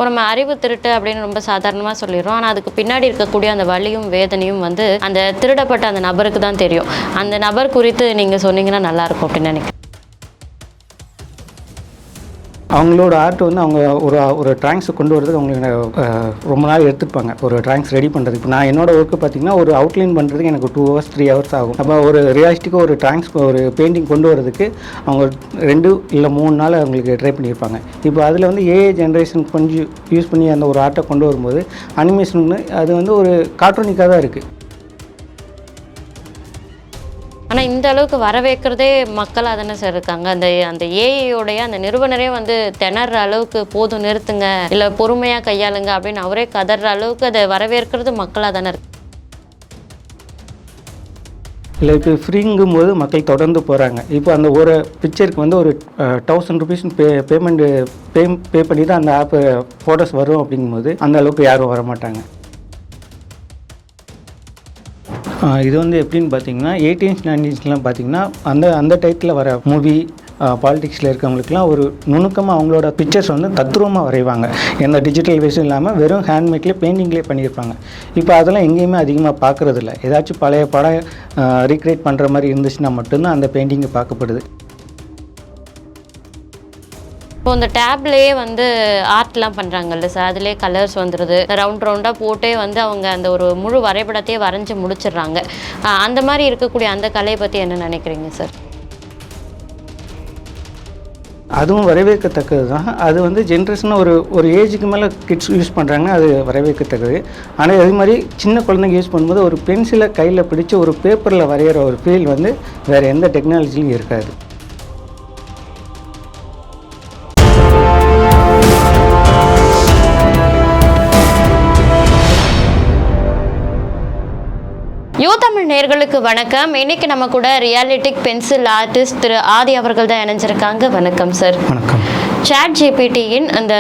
இப்போ நம்ம அறிவு திருட்டு அப்படின்னு ரொம்ப சாதாரணமாக சொல்லிடுறோம். ஆனால் அதுக்கு பின்னாடி இருக்கக்கூடிய அந்த வலியும் வேதனையும் வந்து அந்த திருடப்பட்ட அந்த நபருக்கு தான் தெரியும். அந்த நபர் குறித்து நீங்கள் சொன்னீங்கன்னா நல்லாயிருக்கும் அப்படின்னு நினைக்கிறேன். அவங்களோட ஆர்ட் வந்து அவங்க ஒரு ட்ராயிங்ஸை கொண்டு வரதுக்கு அவங்களுக்கு ரொம்ப நாள் எடுத்துப்பாங்க ஒரு ட்ராயிங்ஸ் ரெடி பண்ணுறதுக்கு. இப்போ நான் என்னோட ஒர்க்கு பார்த்தீங்கன்னா ஒரு அவுட்லைன் பண்ணுறதுக்கு எனக்கு 2 hours 3 hours ஆகும். அப்போ ஒரு ரியலிஸ்டிக்காக ஒரு ட்ராயிங்ஸ் ஒரு பெயிண்டிங் கொண்டு வரதுக்கு அவங்க 2 இல்லை 3 நாள் அவங்களுக்கு ட்ரை பண்ணியிருப்பாங்க. இப்போ அதில் வந்து ஏஐ ஜென்ரேஷன் கொஞ்சம் யூஸ் பண்ணி அந்த ஒரு ஆர்ட்டை கொண்டு வரும்போது அனிமேஷன் அது வந்து ஒரு கார்ட்டூனிக்காக தான் இருக்குது. ஆனால் இந்த அளவுக்கு வரவேற்கிறதே மக்களாக தானே சார் இருக்காங்க. அந்த ஏஐயோடைய அந்த நிறுவனரே வந்து திணற அளவுக்கு போதும் நிறுத்துங்க, இல்லை பொறுமையாக கையாளுங்க அப்படின்னு அவரே கதற அளவுக்கு அதை வரவேற்கிறது மக்களாக தானே இருக்கு. இல்லை இப்போ ஃப்ரீங்கும் போது மக்கள் தொடர்ந்து போகிறாங்க. இப்போ அந்த ஒரு பிக்சருக்கு வந்து ஒரு 1000 rupees பே பண்ணி தான் அந்த ஆப்பு ஃபோட்டோஸ் வரும். அப்படிங்கும்போது அந்த அளவுக்கு யாரும் வரமாட்டாங்க. இது வந்து எப்படின்னு பார்த்தீங்கன்னா 18s 19sலாம் பார்த்தீங்கன்னா அந்த டைத்தில் வர மூவி பாலிடிக்ஸில் இருக்கவங்களுக்குலாம் ஒரு நுணுக்கமாக அவங்களோட பிக்சர்ஸ் வந்து தத்ரூபமாக வரைவாங்க. எந்த டிஜிட்டல் வேஸும் இல்லாமல் வெறும் ஹேண்ட்மேட்லேயே பெயிண்டிங்லேயே பண்ணியிருப்பாங்க. இப்போ அதெல்லாம் எங்கேயுமே அதிகமாக பார்க்குறதில்ல. ஏதாச்சும் பழைய படம் ரீக்ரியேட் பண்ணுற மாதிரி இருந்துச்சுன்னா மட்டும்தான் அந்த பெயிண்டிங்கை பார்க்கப்படுது. இப்போ இந்த டேப்லேயே வந்து ஆர்ட்லாம் பண்ணுறாங்கல்ல சார், அதிலே கலர்ஸ் வந்துடுது, ரவுண்டாக போட்டே வந்து அவங்க அந்த ஒரு முழு வரைபடத்தையே வரைஞ்சி முடிச்சிடுறாங்க. அந்த மாதிரி இருக்கக்கூடிய அந்த கலையை பற்றி என்ன நினைக்கிறீங்க சார்? அதுவும் வரவேற்கத்தக்கது தான். அது வந்து ஜென்ரேஷனாக ஒரு ஏஜுக்கு மேலே கிட்ஸ் யூஸ் பண்ணுறாங்கன்னா அது வரவேற்கத்தக்கது. ஆனால் அதே மாதிரி சின்ன குழந்தைங்க யூஸ் பண்ணும்போது ஒரு பென்சிலை கையில் பிடிச்சி ஒரு பேப்பரில் வரைகிற ஒரு ஃபீல் வந்து வேறு எந்த டெக்னாலஜிலையும் இருக்காது. யூதமிழ் நேயர்களுக்கு வணக்கம். இன்னைக்கு நம்ம கூட ரியாலிட்டிக் பென்சில் ஆர்டிஸ்ட் திரு ஆதி அவர்கள் தான் இணைஞ்சிருக்காங்க. வணக்கம் சார். வணக்கம். ChatGPTயின் அந்த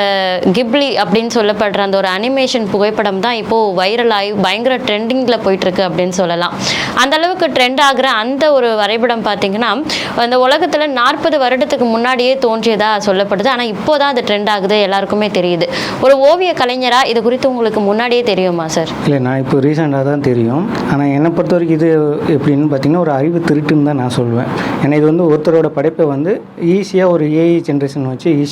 கிப்லி அப்படின்னு சொல்லப்படுற அந்த ஒரு அனிமேஷன் புகைப்படம் தான் இப்போது வைரல் ஆகி பயங்கர ட்ரெண்டிங்கில் போயிட்டுருக்கு அப்படின்னு சொல்லலாம். அந்த அளவுக்கு ட்ரெண்ட் ஆகிற அந்த ஒரு வரைபடம் பார்த்திங்கன்னா அந்த உலகத்தில் 40 வருடத்துக்கு முன்னாடியே தோன்றியதாக சொல்லப்படுது. ஆனால் இப்போ தான் அது ட்ரெண்ட் ஆகுது, எல்லாருக்குமே தெரியுது. ஒரு ஓவிய கலைஞராக இது குறித்து உங்களுக்கு முன்னாடியே தெரியுமா சார்? இல்லை, நான் இப்போ ரீசெண்டாக தான் தெரியும். ஆனால் என்னை பொறுத்த வரைக்கும் இது எப்படின்னு பார்த்தீங்கன்னா ஒரு அறிவு திருட்டுன்னு தான் நான் சொல்லுவேன். ஏன்னா இது வந்து ஒருத்தரோட படைப்பை வந்து ஈஸியாக ஒரு ஏஐ ஜென்ரேஷன் வச்சு ஈஸியாக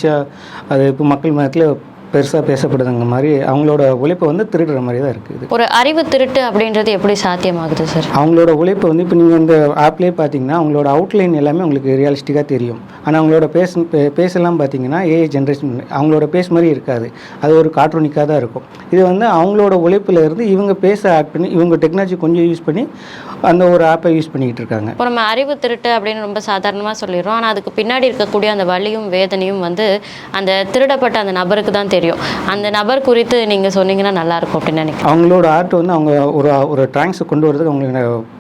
அது இப்போ மக்கள் மத்தியில் பெருசாக பேசப்படுதுங்க மாதிரி அவங்களோட உழைப்பை வந்து திருடுற மாதிரி தான் இருக்குது. ஒரு அறிவு திருட்டு அப்படின்றது எப்படி சாத்தியமாகுது சார்? அவங்களோட உழைப்பை வந்து இப்போ நீங்கள் இந்த ஆப்லேயே பார்த்தீங்கன்னா அவங்களோட அவுட்லைன் எல்லாமே உங்களுக்கு ரியலிஸ்டிக்காக தெரியும். ஆனால் அவங்களோட பேசெல்லாம் பார்த்தீங்கன்னா ஏஐ ஜென்ரேஷன் அவங்களோட பேஸ் மாதிரி இருக்காது. அது ஒரு கார்ட்டூனிக்காக தான் இருக்கும். இது வந்து அவங்களோட உழைப்பில் இருந்து இவங்க பேச ஆட் பண்ணி இவங்க டெக்னாலஜி கொஞ்சம் யூஸ் பண்ணி அந்த ஒரு ஆப்பை யூஸ் பண்ணிக்கிட்டு இருக்காங்க. இப்போ நம்ம அறிவு திருட்டு அப்படின்னு ரொம்ப சாதாரணமாக சொல்லிடுறோம். ஆனால் அதுக்கு பின்னாடி இருக்கக்கூடிய அந்த வலியும் வேதனையும் வந்து அந்த திருடப்பட்ட அந்த நபருக்கு தான் தெரியும். அந்த நபர் குறித்து நீங்கள் சொன்னீங்கன்னா நல்லாயிருக்கும் அப்படின்னு நினைக்கிறேன். அவங்களோட ஆர்ட் வந்து அவங்க ஒரு ட்ராயிங்ஸை கொண்டு வரதுக்கு அவங்களுக்கு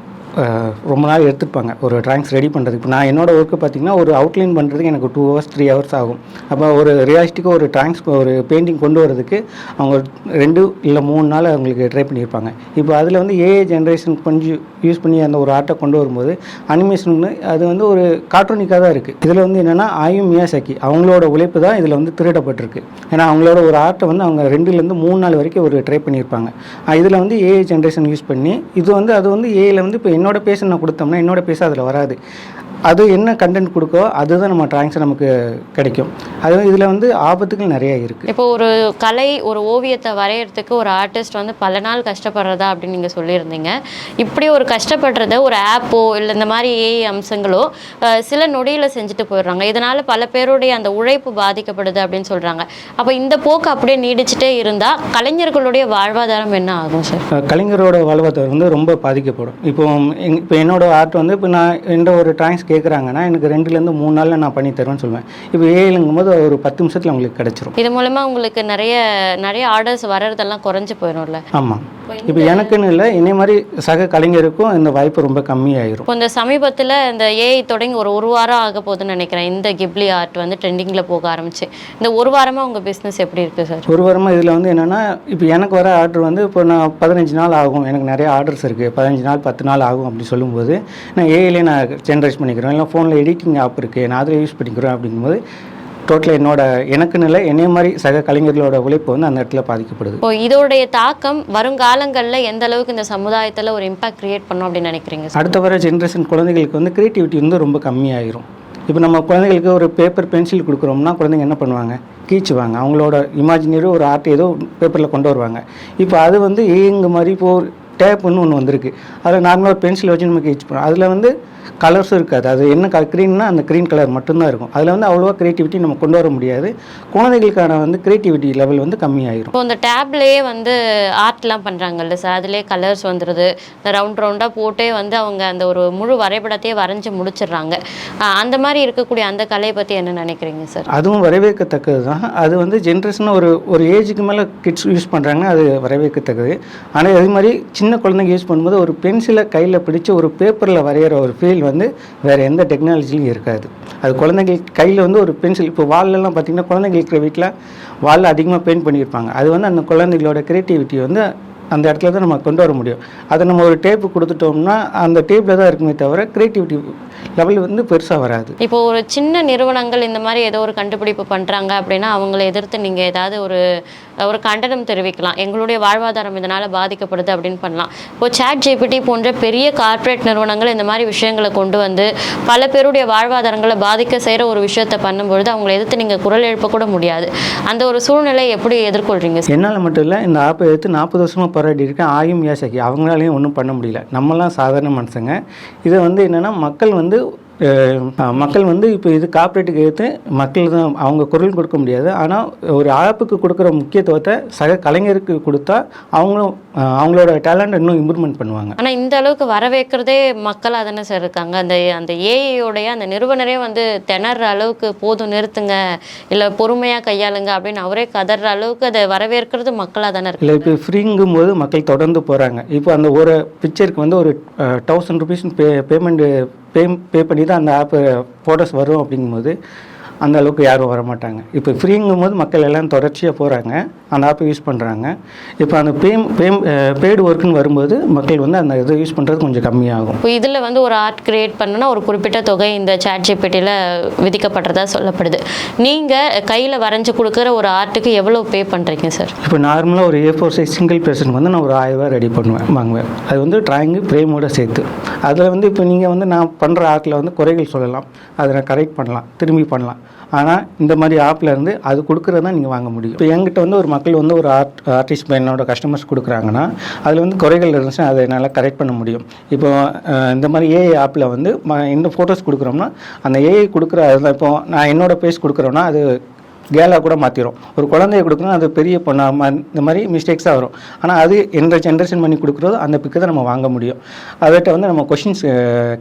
ரொம்ப நாள் எடுத்துப்பாங்க ஒரு ட்ராயிங்ஸ் ரெடி பண்ணுறதுக்கு. இப்போ நான் என்னோட ஒர்க்கு பார்த்தீங்கன்னா ஒரு அவுட்லைன் பண்ணுறதுக்கு எனக்கு 2 hours 3 hours ஆகும். அப்போ ஒரு ரியலிஸ்டிக்காக ஒரு ட்ராயிங்ஸ் ஒரு பெயிண்டிங் கொண்டு வரதுக்கு அவங்க 2 இல்லை 3 நாள் அவங்களுக்கு ட்ரை பண்ணியிருப்பாங்க. இப்போ அதில் வந்து ஏஐ ஜென்ரேஷன் கொஞ்சம் யூஸ் பண்ணி அந்த ஒரு ஆர்ட்டை கொண்டு வரும்போது அனிமேஷன் அது வந்து ஒரு கார்ட்டூனிக்காக தான் இருக்குது. இதில் வந்து என்னென்னா மியாசாகி அவங்களோட உழைப்பு தான் இதில் வந்து திருடப்பட்டிருக்கு. ஏன்னா அவங்களோட ஒரு ஆர்ட்டை வந்து அவங்க 2லேருந்து 3 நாள் வரைக்கும் ஒரு ட்ரை பண்ணியிருப்பாங்க. இதில் வந்து ஏஐ ஜென்ரேஷன் யூஸ் பண்ணி அது வந்து ஏஐயில் வந்து இப்போ என்னோட பேச நான் கொடுத்தோம்னா என்னோட பேச அதில் வராது. அது என்ன கண்டென்ட் கொடுக்கோ அதுதான் நம்ம ட்ராயிங்ஸை நமக்கு கிடைக்கும். அது இதில் வந்து ஆபத்துகள் நிறைய இருக்குது. இப்போ ஒரு கலை ஒரு ஓவியத்தை வரைகிறதுக்கு ஒரு ஆர்டிஸ்ட் வந்து பல நாள் கஷ்டப்படுறதா அப்படின்னு நீங்கள் சொல்லியிருந்தீங்க. இப்படி ஒரு கஷ்டப்படுறத ஒரு ஆப்போ இல்லை இந்த மாதிரி ஏஐ அம்சங்களோ சில நொடியில் செஞ்சுட்டு போயிடுறாங்க. இதனால் பல பேருடைய அந்த உழைப்பு பாதிக்கப்படுது அப்படின்னு சொல்கிறாங்க. அப்போ இந்த போக்கு அப்படியே நீடிச்சுட்டே இருந்தால் கலைஞர்களுடைய வாழ்வாதாரம் என்ன ஆகும் சார்? கலைஞரோட வாழ்வாதாரம் வந்து ரொம்ப பாதிக்கப்படும். இப்போ என்னோட ஆர்ட் வந்து இப்போ நான் எந்த ஒரு ட்ராயிங்ஸ் கேட்குறாங்கன்னா எனக்கு 2லேருந்து 3 நாளில் நான் பண்ணி தருவேன்னு சொல்லுவேன். இப்போ ஏஐங்கும் போது ஒரு 10 நிமிஷத்தில் உங்களுக்கு கிடைச்சிரும். இது மூலமாக உங்களுக்கு நிறைய ஆர்டர்ஸ் வர்றதெல்லாம் குறைஞ்சி போயிடும்ல? ஆமாம். இப்போ எனக்குன்னு இல்லை, இதே மாதிரி சக கலைஞருக்கும் இந்த வாய்ப்பு ரொம்ப கம்மியாயிரும். இப்போ இந்த சமீபத்தில் இந்த ஏஐ தொடங்கி ஒரு வாரம் ஆக போகுதுன்னு நினைக்கிறேன். இந்த கிப்லி ஆர்ட் வந்து ட்ரெண்டிங்கில் போக ஆரம்பிச்சு இந்த ஒரு வாரமாக உங்கள் பிஸ்னஸ் எப்படி இருக்குது சார்? ஒரு வாரமாக இதில் வந்து என்னென்னா இப்போ எனக்கு வர ஆர்டர் வந்து இப்போ நான் 15 நாள் ஆகும், எனக்கு நிறைய ஆர்டர்ஸ் இருக்குது, 15 நாள் 10 நாள் ஆகும் அப்படி சொல்லும்போது நான் ஏஐலே நான் ஜென்ரேட் பண்ணிக்கிறேன். இல்லை ஃபோனில் எடிட்டிங் ஆப் இருக்குது, நான் அதில் யூஸ் பண்ணிக்கிறேன். அப்படிங்கும்போது டோட்டலாக எனக்குன்னு இல்லை என்னைய மாதிரி சக கலைஞர்களோட உழைப்பு வந்து அந்த இடத்துல பாதிக்கப்படுது. இப்போ இதோடைய தாக்கம் வருங்காலங்களில் எந்த அளவுக்கு இந்த சமுதாயத்தில் ஒரு இம்பாக்ட் கிரியேட் பண்ணும் அப்படின்னு நினைக்கிறீங்க சார்? அடுத்த வர ஜென்ரேஷன் குழந்தைகளுக்கு வந்து க்ரியேட்டிவிட்டி வந்து ரொம்ப கம்மியாயிரும். இப்போ நம்ம குழந்தைகளுக்கு ஒரு பேப்பர் பென்சில் கொடுக்குறோம்னா குழந்தைங்க என்ன பண்ணுவாங்க, கீச்சுவாங்க. அவங்களோட இமேஜினரி ஒரு ஆர்ட் ஏதோ பேப்பரில் கொண்டு வருவாங்க. இப்போ அது வந்து ஏங்க மாதிரி இப்போது டேப்னு ஒன்று வந்திருக்கு. அதில் நார்மலாக பென்சில் வச்சு நம்ம கீச் பண்ணுறோம். அதில் வந்து கலர்ஸும் இருக்காது. அது என்ன க்ரீன்னா அந்த க்ரீன் கலர் மட்டும்தான் இருக்கும். அதில் வந்து அவ்வளோவா க்ரியேட்டிவிட்டி நம்ம கொண்டு வர முடியாது. குழந்தைகளுக்கான வந்து க்ரியேட்டிவிட்டி லெவல் வந்து கம்மியாயிரும். இப்போ இந்த டேப்லேயே வந்து ஆர்ட்லாம் பண்ணுறாங்கல்ல சார், அதிலே கலர்ஸ் வந்துடுது, இந்த ரவுண்டாக போட்டே வந்து அவங்க அந்த ஒரு முழு வரைபடத்தையே வரைஞ்சி முடிச்சிடுறாங்க. அந்த மாதிரி இருக்கக்கூடிய அந்த கலையை பற்றி என்ன நினைக்கிறீங்க சார்? அதுவும் வரவேற்கத்தக்கது தான். அது வந்து ஜென்ரேஷனாக ஒரு ஏஜுக்கு மேலே கிட்ஸ் யூஸ் பண்ணுறாங்க, அது வரவேற்கத்தக்கது. ஆனால் அதே மாதிரி சின்ன குழந்தைங்க யூஸ் பண்ணும்போது ஒரு பென்சிலை கையில் பிடிச்சி ஒரு பேப்பரில் வரைகிற ஒரு ஃபீல் வந்து வேறு எந்த டெக்னாலஜிலையும் இருக்காது. அது குழந்தைகள் கையில் வந்து ஒரு பென்சில் இப்போ வால்லெல்லாம் பார்த்திங்கன்னா குழந்தைங்க இருக்கிற வீட்டில் வாலில் அதிகமாக பெயிண்ட் பண்ணியிருப்பாங்க. அது வந்து அந்த குழந்தைகளோட க்ரியேட்டிவிட்டி வந்து அந்த இடத்துல தான் நம்ம கொண்டு வர முடியும். அதை நம்ம ஒரு டேப்பு கொடுத்துட்டோம்னா அந்த டேப்பில் தான் இருக்குமே தவிர க்ரியேட்டிவிட்டி லெவல் வந்து பெருசாக வராது. இப்போ ஒரு சின்ன நிறுவனங்கள் இந்த மாதிரி ஏதோ ஒரு கண்டுபிடிப்பு பண்ணுறாங்க அப்படின்னா அவங்கள எதிர்த்து நீங்கள் ஏதாவது ஒரு கண்டனம் தெரிவிக்கலாம், எங்களுடைய வாழ்வாதாரம் இதனால் பாதிக்கப்படுது அப்படின்னு பண்ணலாம். இப்போ ChatGPT போன்ற பெரிய கார்ப்பரேட் நிறுவனங்கள் இந்த மாதிரி விஷயங்களை கொண்டு வந்து பல பேருடைய வாழ்வாதாரங்களை பாதிக்க செய்கிற ஒரு விஷயத்தை பண்ணும்பொழுது அவங்களை எதிர்த்து நீங்கள் குரல் எழுப்ப கூட முடியாது. அந்த ஒரு சூழ்நிலையை எப்படி எதிர்கொள்கிறீங்க? என்னால் மட்டும் இல்லை, இந்த ஆப்பை எடுத்து 40 வருஷமாக போராடி இருக்கேன். ஆயும் யாசகி அவங்களாலையும் ஒன்றும் பண்ண முடியல. நம்மலாம் சாதாரண மனுஷங்க. இதை வந்து என்னென்னா மக்கள் வந்து இப்போ இது கார்ப்பரேட்டுக்கு எடுத்து மக்கள் தான் அவங்க குரல் கொடுக்க முடியாது. ஆனால் ஒரு ஆப்புக்கு கொடுக்குற முக்கியத்துவத்தை சக கலைஞருக்கு கொடுத்தா அவங்களோட டேலண்ட் இன்னும் இம்ப்ரூவ்மெண்ட் பண்ணுவாங்க. ஆனால் இந்த அளவுக்கு வரவேற்கிறதே மக்களாக தானே சார் இருக்காங்க. அந்த ஏஐயோடைய அந்த நிறுவனரே வந்து திணற அளவுக்கு போதும் நிறுத்துங்க, இல்லை பொறுமையாக கையாளுங்க அப்படின்னு அவரே கதற அளவுக்கு அதை வரவேற்கிறது மக்களாக தானே இருக்கு. இல்லை இப்போ ஃப்ரீங்கும் போது மக்கள் தொடர்ந்து போகிறாங்க. இப்போ அந்த ஒரு பிக்சருக்கு வந்து ஒரு 1000 rupees பே பண்ணி தான் அந்த ஆப்பு ஃபோட்டோஸ் வரும். அப்படிங்கும்போது அந்த அளவுக்கு யாரும் வரமாட்டாங்க. இப்போ ஃப்ரீங்கும் போது மக்கள் எல்லாம் தொடர்ச்சியாக போகிறாங்க, அந்த ஆப்பை யூஸ் பண்ணுறாங்க. இப்போ அந்த பெய்டு ஒர்க்குன்னு வரும்போது மக்கள் வந்து அந்த இதை யூஸ் பண்ணுறது கொஞ்சம் கம்மியாகும். இப்போ இதில் வந்து ஒரு ஆர்ட் கிரியேட் பண்ணணும்னா ஒரு குறிப்பிட்ட தொகை இந்த ChatGPTயில் விதிக்கப்படுறதா சொல்லப்படுது. நீங்கள் கையில் வரைஞ்சி கொடுக்குற ஒரு ஆர்ட்டுக்கு எவ்வளோ பே பண்ணுறீங்க சார்? இப்போ நார்மலாக ஒரு A4 சைஸ் சிங்கிள் பர்சனுக்கு வந்து நான் ஒரு 1000 ரூபாய் ரெடி வாங்குவேன். அது வந்து ட்ராயிங்கு ஃப்ரேமோடு சேர்த்து. அதில் வந்து இப்போ நீங்கள் வந்து நான் பண்ணுற ஆர்ட்டில் வந்து குறைகள் சொல்லலாம், அதை நான் கரெக்ட் பண்ணலாம், திரும்பி பண்ணலாம். ஆனால் இந்த மாதிரி ஆப்பில் இருந்து அது கொடுக்குறது தான் நீங்கள் வாங்க முடியும். இப்போ என்கிட்ட வந்து ஒரு மக்கள் வந்து ஒரு ஆர்டிஸ்ட் என்னோட கஸ்டமர்ஸ் கொடுக்குறாங்கன்னா அதில் வந்து குறைகள் இருந்துச்சுன்னா அதை என்னால் கரெக்ட் பண்ண முடியும். இப்போ இந்த மாதிரி ஏஐ ஆப்பில் வந்து இந்த ஃபோட்டோஸ் கொடுக்குறோம்னா அந்த ஏஐ கொடுக்குற அதுதான். இப்போ நான் என்னோட பேஸ் கொடுக்குறோன்னா அது கேலாக கூட மாற்றிடும். ஒரு குழந்தைய கொடுக்கணும், அது பெரிய பொண்ணாக இந்த மாதிரி மிஸ்டேக்ஸாக வரும். ஆனால் அது ஜென்ரேஷன் பண்ணி கொடுக்குறதோ அந்த பிக்கை தான் நம்ம வாங்க முடியும். அதட்ட வந்து நம்ம கொஷின்ஸ்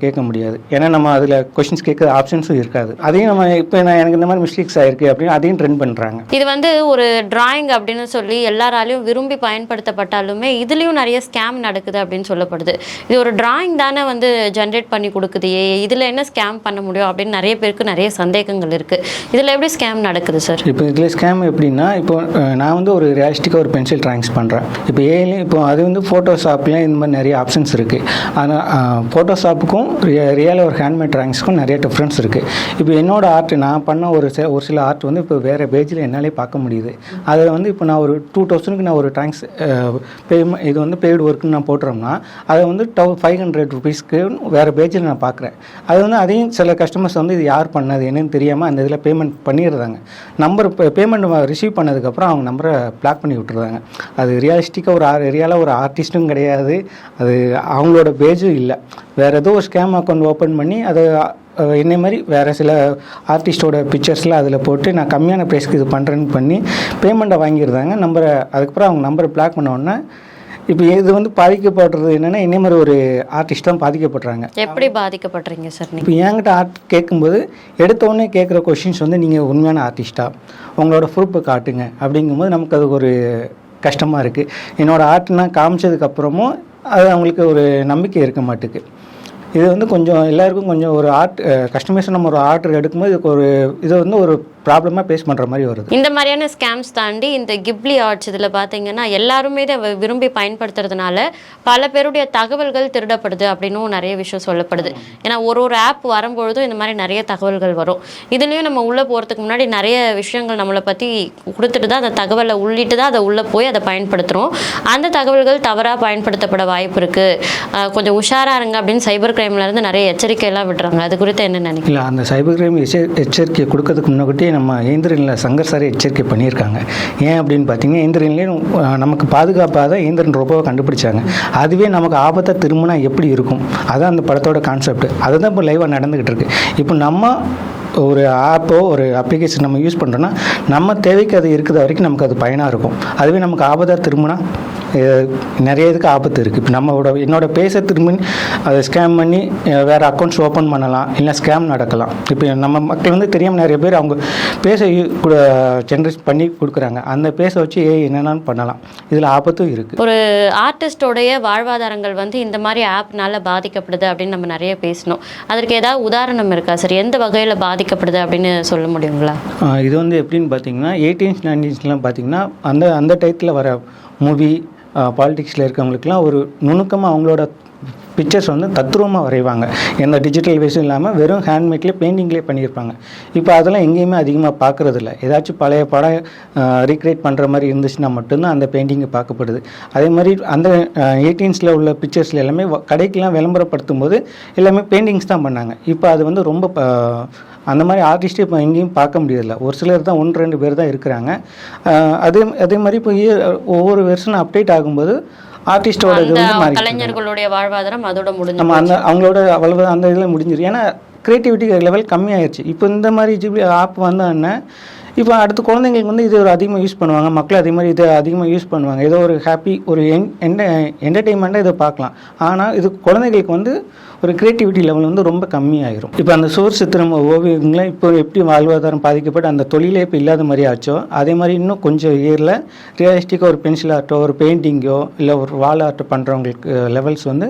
கேட்க முடியாது. ஏன்னா நம்ம அதில் கொஷின்ஸ் கேட்குற ஆப்ஷன்ஸும் இருக்காது. அதையும் நம்ம இப்போ எனக்கு இந்த மாதிரி மிஸ்டேக்ஸ் ஆயிருக்கு அப்படின்னு அதையும் ட்ரெண்ட் பண்ணுறாங்க. இது வந்து ஒரு டிராயிங் அப்படின்னு சொல்லி எல்லாராலையும் விரும்பி பயன்படுத்தப்பட்டாலுமே இதுலேயும் நிறைய ஸ்கேம் நடக்குது அப்படின்னு சொல்லப்படுது. இது ஒரு டிராயிங் தானே வந்து ஜென்ரேட் பண்ணி கொடுக்குது, இதில் என்ன ஸ்கேம் பண்ண முடியும் அப்படின்னு நிறைய பேருக்கு நிறைய சந்தேகங்கள் இருக்குது. இதில் எப்படி ஸ்கேம் நடக்குது சார்? இப்போ இதில் ஸ்கேம் எப்படின்னா, இப்போ நான் வந்து ஒரு ரியலிஸ்டிக்காக ஒரு பென்சில் ட்ராயிங்ஸ் பண்ணுறேன். இப்போ ஏஐலையும் இப்போ அது வந்து ஃபோட்டோஷாப்லேயும் இந்த மாதிரி நிறைய ஆப்ஷன்ஸ் இருக்குது. ஆனால் ஃபோட்டோஷாப்புக்கும் ரியலாக ஒரு ஹேண்ட்மேட் ட்ராயிங்ஸ்க்கும் நிறைய டிஃப்ரென்ஸ் இருக்குது. இப்போ என்னோடய ஆர்ட் நான் பண்ண ஒரு சில ஆர்ட் வந்து இப்போ வேறு பேஜில் என்னாலே பார்க்க முடியுது. அதில் வந்து இப்போ நான் ஒரு 2000க்கு நான் ஒரு ட்ராயிங்ஸ் இது வந்து பெய்டு ஒர்க்குன்னு நான் போட்டுறோம்னா அதை வந்து 500 rupeesக்கு வேறு பேஜில் நான் பார்க்குறேன். அது வந்து அதையும் சில கஸ்டமர்ஸ் வந்து இது யார் பண்ணது என்னன்னு தெரியாமல் அந்த இதில் பேமெண்ட் பண்ணிடுறாங்க. நம்பர் பேமெண்ட் ரிசீவ் பண்ணதுக்கப்புறம் அவங்க நம்பரை பிளாக் பண்ணி விட்டுருவாங்க. அது ரியலிஸ்டிக்காக ரியலாக ஒரு ஆர்டிஸ்ட்டும் கிடையாது, அது அவங்களோட பேஜும் இல்லை. வேறு ஏதோ ஒரு ஸ்கேம் அக்கௌண்ட் ஓப்பன் பண்ணி அதை என்னை மாதிரி வேறு சில ஆர்டிஸ்டோட பிக்சர்ஸ்லாம் அதில் போட்டு நான் கம்மியான ப்ரைஸ்க்கு இது பண்ணுறேன்னு பண்ணி பேமெண்ட்டை வாங்கிடுறாங்க. நம்பரை அதுக்கப்புறம் அவங்க நம்பரை பிளாக் பண்ணோன்னே இப்போ இது வந்து பாதிக்கப்படுறது என்னென்னா என்னை மாதிரி ஒரு ஆர்டிஸ்ட் தான் பாதிக்கப்படுறாங்க. எப்படி பாதிக்கப்படுறீங்க சார்? இப்போ என்கிட்ட ஆர்ட் கேட்கும்போது எடுத்தோடனே கேட்குற கொஷின்ஸ் வந்து நீங்கள் உண்மையான ஆர்டிஸ்ட்டாக உங்களோட ப்ரூஃபை காட்டுங்க அப்படிங்கும்போது நமக்கு அது ஒரு கஷ்டமாக இருக்குது. என்னோடய ஆர்ட்னா காமிச்சதுக்கப்புறமும் அது அவங்களுக்கு ஒரு நம்பிக்கை இருக்க மாட்டுக்கு. இது வந்து கொஞ்சம் எல்லாருக்கும் கொஞ்சம் ஒரு ஆர்ட் கஸ்டமைஸ் நம்ம ஒரு ஆர்டர் எடுக்கும்போது இதுக்கு ஒரு இது வந்து ஒரு ப்ராப்ளமாக ஃபேஸ் பண்ணுற மாதிரி வருது. இந்த மாதிரியான ஸ்கேம்ஸ் தாண்டி இந்த கிப்லி ஆர்ட்ஸ் இதில் பார்த்தீங்கன்னா எல்லாருமே இதை விரும்பி பயன்படுத்துறதுனால பல பேருடைய தகவல்கள் திருடப்படுது அப்படின்னும் நிறைய விஷயம் சொல்லப்படுது. ஏன்னா ஒரு ஆப் வரும்பொழுதும் இந்த மாதிரி நிறைய தகவல்கள் வரும். இதுலேயும் நம்ம உள்ளே போகிறதுக்கு முன்னாடி நிறைய விஷயங்கள் நம்மளை பற்றி கொடுத்துட்டு தான் அந்த தகவலை உள்ளிட்டு தான் அதை உள்ளே போய் அதை பயன்படுத்துகிறோம். அந்த தகவல்கள் தவறாக பயன்படுத்தப்பட வாய்ப்பு இருக்குது. கொஞ்சம் உஷாராக இருங்க அப்படின்னு சைபர் கிரைம்லேருந்து நிறைய எச்சரிக்கையெல்லாம் விடுறாங்க. அது குறித்து என்ன நினைக்கிறீங்க? இல்லை, அந்த சைபர் கிரைம் எச்சரிக்கை கொடுக்கறதுக்கு முன்னாடி நம்ம இயந்திரனில் சங்கர் சாரை எச்சரிக்கை பண்ணியிருக்காங்க. ஏன் அப்படின்னு பார்த்தீங்கன்னா இயந்திரன்லேயும் நமக்கு பாதுகாப்பாக தான் இயந்திரன் ரோபோவை கண்டுபிடிச்சாங்க. அதுவே நமக்கு ஆபத்தை திரும்பினா எப்படி இருக்கும், அதான் அந்த படத்தோட கான்செப்ட். அதுதான் இப்போ லைவாக நடந்துக்கிட்டு இருக்கு. இப்போ நம்ம ஒரு ஆப்போ ஒரு அப்ளிகேஷன் நம்ம யூஸ் பண்ணுறோன்னா நம்ம தேவைக்கு அது இருக்கிற வரைக்கும் நமக்கு அது பயனாக இருக்கும். அதுவே நமக்கு ஆபத்தாக திரும்பினா நிறைய இதுக்கு ஆபத்து இருக்குது. இப்போ என்னோட பேச திரும்பி அதை ஸ்கேம் பண்ணி வேறு அக்கௌண்ட்ஸ் ஓப்பன் பண்ணலாம், இல்லை ஸ்கேம் நடக்கலாம். இப்போ நம்ம மக்கள் வந்து தெரியாமல் நிறைய பேர் அவங்க பேச ஜென்ரேட் பண்ணி கொடுக்குறாங்க. அந்த பேச வச்சு என்னென்னு பண்ணலாம். இதில் ஆபத்தும் இருக்குது. ஒரு ஆர்டிஸ்டோடைய வாழ்வாதாரங்கள் வந்து இந்த மாதிரி ஆப்னால பாதிக்கப்படுது அப்படின்னு நம்ம நிறைய பேசணும். அதற்கு ஏதாவது உதாரணம் இருக்கா சார்? எந்த வகையில் பாதிக்கப்படுது அப்படின்னு சொல்ல முடியுங்களா? இது வந்து எப்படின்னு பார்த்தீங்கன்னா 18s 19sலாம் பார்த்தீங்கன்னா அந்த டயத்தில் வர மூவி பாலிடிக்ஸில் இருக்கவங்களுக்குலாம் ஒரு நுணுக்கமாக அவங்களோட பிக்சர்ஸ் வந்து தத்ரூபமாக வரைவாங்க. எந்த டிஜிட்டல் வேஸும் இல்லாமல் வெறும் ஹேண்ட்மேட்லேயே பெயிண்டிங்லேயே பண்ணியிருப்பாங்க. இப்போ அதெல்லாம் எங்கேயுமே அதிகமாக பார்க்குறதில்ல. ஏதாச்சும் பழைய படம் ரீக்ரியேட் பண்ணுற மாதிரி இருந்துச்சுன்னா மட்டும்தான் அந்த பெயிண்டிங்கை பார்க்கப்படுது. அதே மாதிரி அந்த 18ஸ்ல உள்ள பிக்சர்ஸில் எல்லாமே கடைக்கெலாம் விளம்பரப்படுத்தும் போது எல்லாமே பெயிண்டிங்ஸ் தான் பண்ணாங்க. இப்போ அது வந்து ரொம்ப அந்த மாதிரி ஆர்டிஸ்ட்டே இப்போ எங்கேயும் பார்க்க முடியதில்லை. ஒரு சிலர் தான் 1-2 பேர் தான் இருக்கிறாங்க. அதே மாதிரி இப்போ ஒவ்வொரு வெர்ஷனும் அப்டேட் ஆகும்போது ஆர்டிஸ்டோட இது வந்து மாறி கலைஞர்களுடைய வாழ்வாதாரம் அதோட முடிஞ்சு நம்ம அவங்களோட அவ்வளவு அந்த இதில் முடிஞ்சிடும். ஏன்னா கிரியேட்டிவிட்டி லெவல் கம்மியாயிடுச்சு. இப்போ இந்த மாதிரி ஜிபி ஆப் வந்தோடனே இப்போ அடுத்த குழந்தைங்களுக்கு வந்து இது ஒரு அதிகமாக யூஸ் பண்ணுவாங்க. மக்கள் அதே மாதிரி இதை அதிகமாக யூஸ் பண்ணுவாங்க. ஏதோ ஒரு ஹாப்பி ஒரு என்டர்டெயின்மெண்ட்டாக இதை பார்க்கலாம். ஆனால் இது குழந்தைங்களுக்கு வந்து ஒரு கிரியேட்டிவிட்டி லெவல் வந்து ரொம்ப கம்மியாயிரும். இப்போ அந்த சுவர் சித்திரம் ஓவியங்களை இப்போ எப்படி வாழ்வாதாரம் பாதிக்கப்பட்டு அந்த தொழிலே இப்போ இல்லாத மாதிரி ஆச்சோ அதே மாதிரி இன்னும் கொஞ்சம் இயரில் ரியலிஸ்டிக்காக ஒரு பென்சில் ஆர்ட்டோ ஒரு பெயிண்டிங்கோ இல்லை ஒரு வால் ஆர்ட்டோ பண்ணுறவங்களுக்கு லெவல்ஸ் வந்து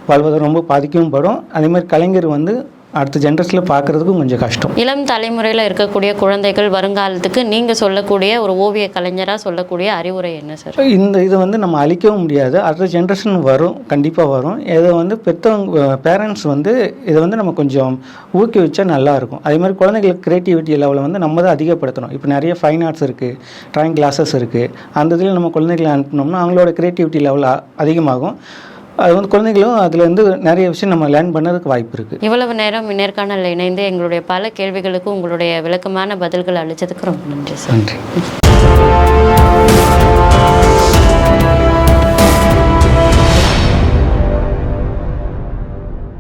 வாழ்வாதாரம் ரொம்ப பாதிக்கவும் படும். அதே மாதிரி கலைஞர் வந்து அடுத்த ஜென்ரேஷனில் பார்க்குறதுக்கும் கொஞ்சம் கஷ்டம். இளம் தலைமுறையில் இருக்கக்கூடிய குழந்தைகள் வருங்காலத்துக்கு நீங்கள் சொல்லக்கூடிய ஒரு ஓவிய கலைஞராக சொல்லக்கூடிய அறிவுரை என்ன சார்? இதை வந்து நம்ம அழிக்கவும் முடியாது. அடுத்த ஜென்ரேஷன் வரும், கண்டிப்பாக வரும். இதை வந்து பெற்றவங்க பேரண்ட்ஸ் வந்து இதை வந்து நம்ம கொஞ்சம் ஊக்குவிச்சா நல்லாயிருக்கும். அதே மாதிரி குழந்தைங்களுக்கு கிரியேட்டிவிட்டி லெவலை வந்து நம்ம தான் அதிகப்படுத்தணும். இப்போ நிறைய ஃபைன் ஆர்ட்ஸ் இருக்குது, ட்ராயிங் கிளாஸஸ் இருக்குது. அந்த இதில் நம்ம குழந்தைகளை அனுப்பினோம்னா அவங்களோட கிரியேட்டிவிட்டி லெவல் அதிகமாகும். அது வந்து குழந்தைகளும் அதுலேருந்து நிறைய விஷயம் நம்ம லேர்ன் பண்ணதுக்கு வாய்ப்பு இருக்குது. இவ்வளவு நேரம் நேர்காணலில் இணைந்து எங்களுடைய பல கேள்விகளுக்கு உங்களுடைய விளக்கமான பதில்கள் அளித்ததுக்கு ரொம்ப நன்றி சார். நன்றி.